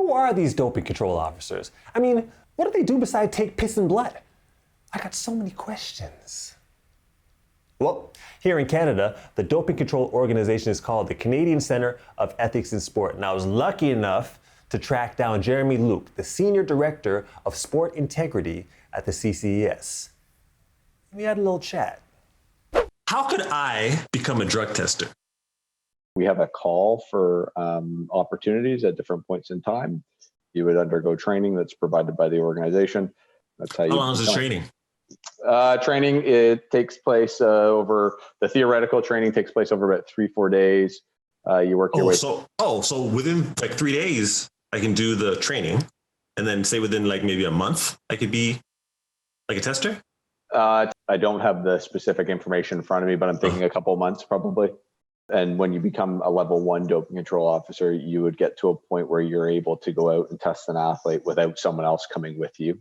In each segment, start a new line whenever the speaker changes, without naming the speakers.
Who are these doping control officers? I mean, what do they do besides take piss and blood? I got so many questions. Well, here in Canada, the doping control organization is called the Canadian Centre of Ethics in Sport. And I was lucky enough to track down Jeremy Luke, the Senior Director of Sport Integrity at the CCES. We had a little chat. How could I become a drug tester?
We have a call for opportunities at different points in time. You would undergo training that's provided by the organization. That's how
long is the training?
Training, it takes place the theoretical training takes place over about 3-4 days. You work your way.
So within like 3 days, I can do the training, and then say within like maybe a month, I could be like a tester?
I don't have the specific information in front of me, but I'm thinking a couple of months probably. And when you become a level 1 doping control officer, you would get to a point where you're able to go out and test an athlete without someone else coming with you.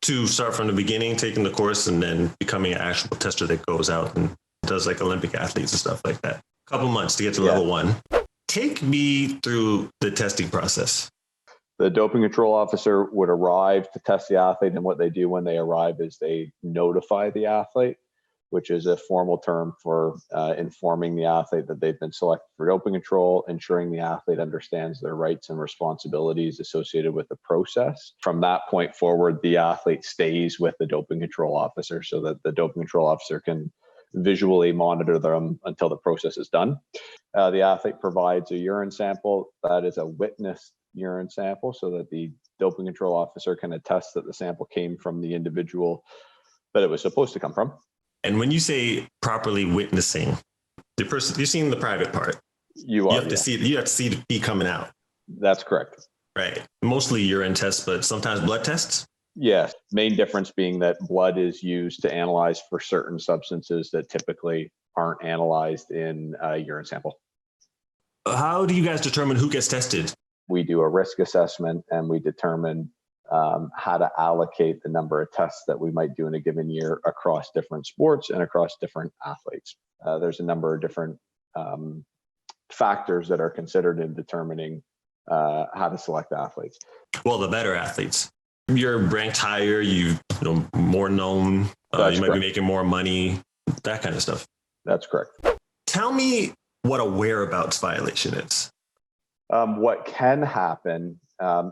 To start from the beginning, taking the course, and then becoming an actual tester that goes out and does like Olympic athletes and stuff like that. A couple months to get to level 1. Take me through the testing process.
The doping control officer would arrive to test the athlete, and what they do when they arrive is they notify the athlete, which is a formal term for informing the athlete that they've been selected for doping control, ensuring the athlete understands their rights and responsibilities associated with the process. From that point forward, the athlete stays with the doping control officer so that the doping control officer can visually monitor them until the process is done. The athlete provides a urine sample that is a witnessed urine sample so that the doping control officer can attest that the sample came from the individual that it was supposed to come from.
And when you say properly witnessing, the person, you're seeing the private part. You have to see the pee coming out.
That's correct.
Right. Mostly urine tests, but sometimes blood tests.
Yes. Main difference being that blood is used to analyze for certain substances that typically aren't analyzed in a urine sample.
How do you guys determine who gets tested?
We do a risk assessment and we determine how to allocate the number of tests that we might do in a given year across different sports and across different athletes. There's a number of different factors that are considered in determining how to select athletes.
Well, the better athletes. You're ranked higher, you know, more known, you might be making more money, that kind of stuff.
That's correct.
Tell me what a whereabouts violation is.
What can happen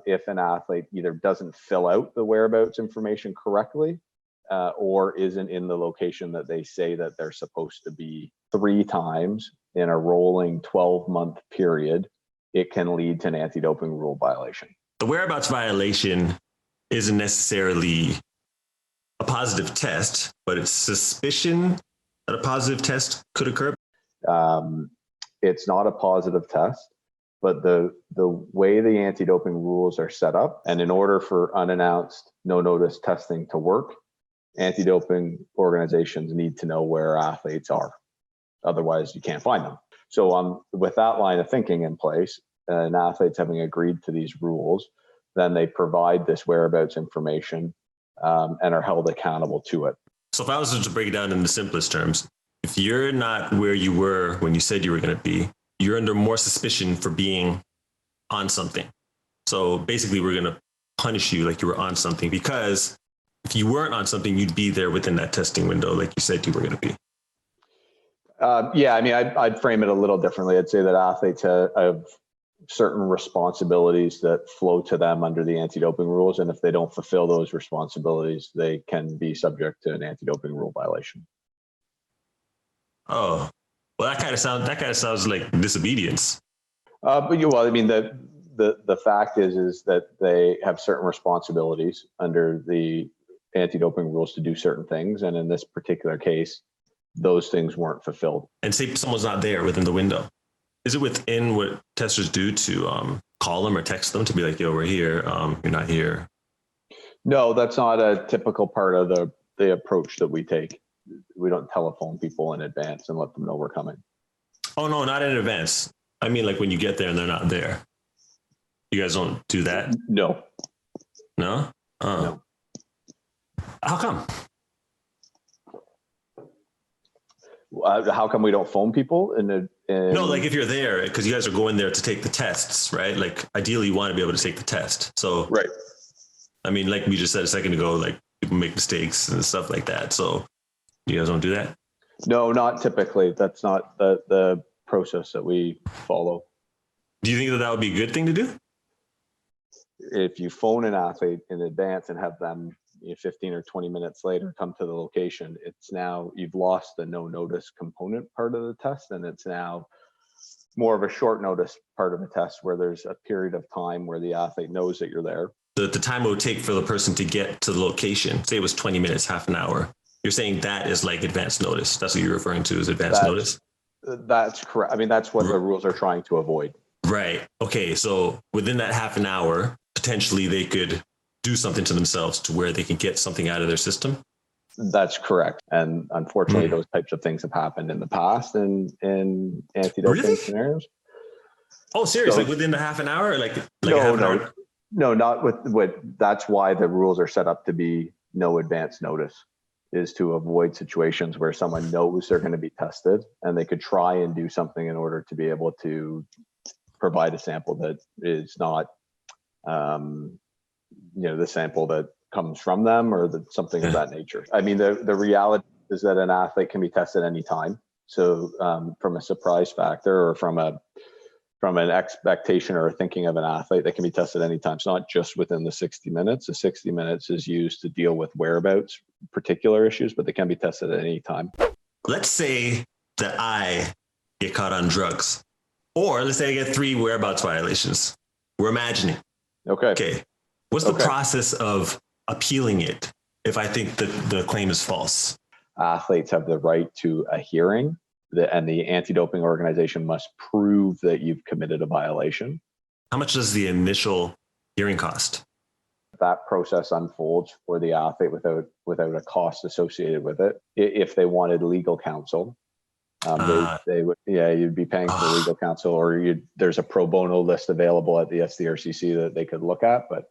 if an athlete either doesn't fill out the whereabouts information correctly or isn't in the location that they say that they're supposed to be 3 times in a rolling 12-month period, it can lead to an anti-doping rule violation.
The whereabouts violation isn't necessarily a positive test, but it's suspicion that a positive test could occur.
It's not a positive test, but the way the anti-doping rules are set up, and in order for unannounced, no-notice testing to work, anti-doping organizations need to know where athletes are. Otherwise, you can't find them. So with that line of thinking in place, and athletes having agreed to these rules, then they provide this whereabouts information and are held accountable to it.
So if I was to break it down in the simplest terms, if you're not where you were when you said you were going to be, you're under more suspicion for being on something. So basically, we're going to punish you like you were on something, because if you weren't on something, you'd be there within that testing window like you said you were going to be.
Yeah, I mean, I'd frame it a little differently. I'd say that athletes have certain responsibilities that flow to them under the anti-doping rules. And if they don't fulfill those responsibilities, they can be subject to an anti-doping rule violation.
Oh, well, that kind of sounds like disobedience.
But I mean, the fact is that they have certain responsibilities under the anti-doping rules to do certain things. And in this particular case, those things weren't fulfilled.
And say someone's not there within the window. Is it within what testers do to call them or text them to be like, yo, we're here, you're not here?
No, that's not a typical part of the approach that we take. We don't telephone people in advance and let them know we're coming.
Oh, no, not in advance. I mean, like when you get there and they're not there. You guys don't do that?
No.
No?
No.
How come?
How come we don't phone people?
No, like if you're there, because you guys are going there to take the tests, right? Like ideally you want to be able to take the test. So,
right.
I mean, like we just said a second ago, like people make mistakes and stuff like that. So you guys don't do that?
No, not typically. That's not the process that we follow.
Do you think that would be a good thing to do?
If you phone an athlete in advance and have them 15 or 20 minutes later come to the location, it's now you've lost the no notice component part of the test, and it's now more of a short notice part of the test where there's a period of time where the athlete knows that you're there.
The time it would take for the person to get to the location, say it was 20 minutes, half an hour. You're saying that is like advance notice. That's what you're referring to as advance notice?
That's correct. I mean, that's what the rules are trying to avoid.
Right. Okay. So within that half an hour, potentially they could do something to themselves to where they can get something out of their system. That's
correct. And unfortunately, those types of things have happened in the past in anti-doping scenarios.
Oh, seriously? So, within the half an hour? Like half an hour?
No, not with that's why the rules are set up to be no advance notice, is to avoid situations where someone knows they're going to be tested and they could try and do something in order to be able to provide a sample that is not, the sample that comes from them or something of that nature. I mean, the reality is that an athlete can be tested anytime. So from a surprise factor or from an expectation or thinking of an athlete, that can be tested anytime. It's not just within the 60 minutes. The 60 minutes is used to deal with whereabouts, particular issues, but they can be tested at any time.
Let's say that I get caught on drugs, or let's say I get 3 whereabouts violations. We're imagining. Okay. What's the process of appealing it if I think that the claim is false?
Athletes have the right to a hearing, and the anti-doping organization must prove that you've committed a violation.
How much does the initial hearing cost?
That process unfolds for the athlete without a cost associated with it. If they wanted legal counsel, they would, you'd be paying for legal counsel, or there's a pro bono list available at the SDRCC that they could look at. But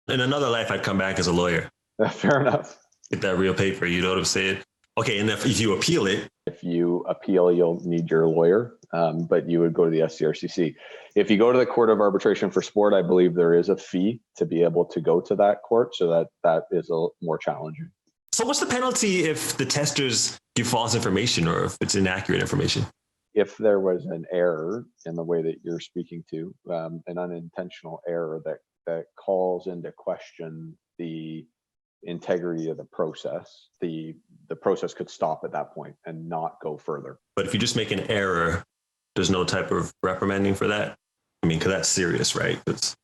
in another life, I'd come back as a lawyer.
Fair enough.
Get that real paper. You know what I'm saying? Okay, and if you appeal it.
If you appeal, you'll need your lawyer, but you would go to the SDRCC. If you go to the Court of Arbitration for Sport, I believe there is a fee to be able to go to that court, so that is a more challenging.
So what's the penalty if the testers give false information or if it's inaccurate information?
If there was an error in the way that you're speaking to, an unintentional error that calls into question the integrity of the process, the process could stop at that point and not go further.
But if you just make an error, there's no type of reprimanding for that? I mean, because that's serious, right? Because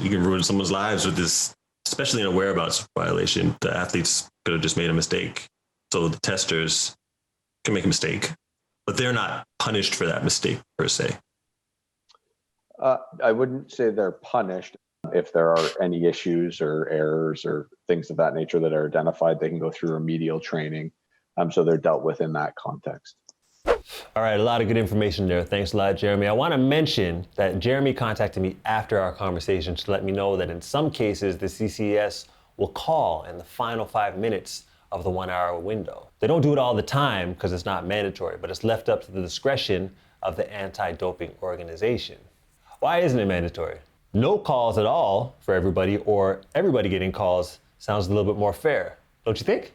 you can ruin someone's lives with this, especially in a whereabouts violation. The athletes could have just made a mistake. So the testers can make a mistake, but they're not punished for that mistake per se.
I wouldn't say they're punished. If there are any issues or errors or things of that nature that are identified, they can go through remedial training. So they're dealt with in that context.
All right, a lot of good information there. Thanks a lot, Jeremy. I want to mention that Jeremy contacted me after our conversation to let me know that in some cases, the CCS will call in the final 5 minutes of the 1 hour window. They don't do it all the time because it's not mandatory, but it's left up to the discretion of the anti-doping organization. Why isn't it mandatory? No calls at all for everybody, or everybody getting calls, sounds a little bit more fair, don't you think?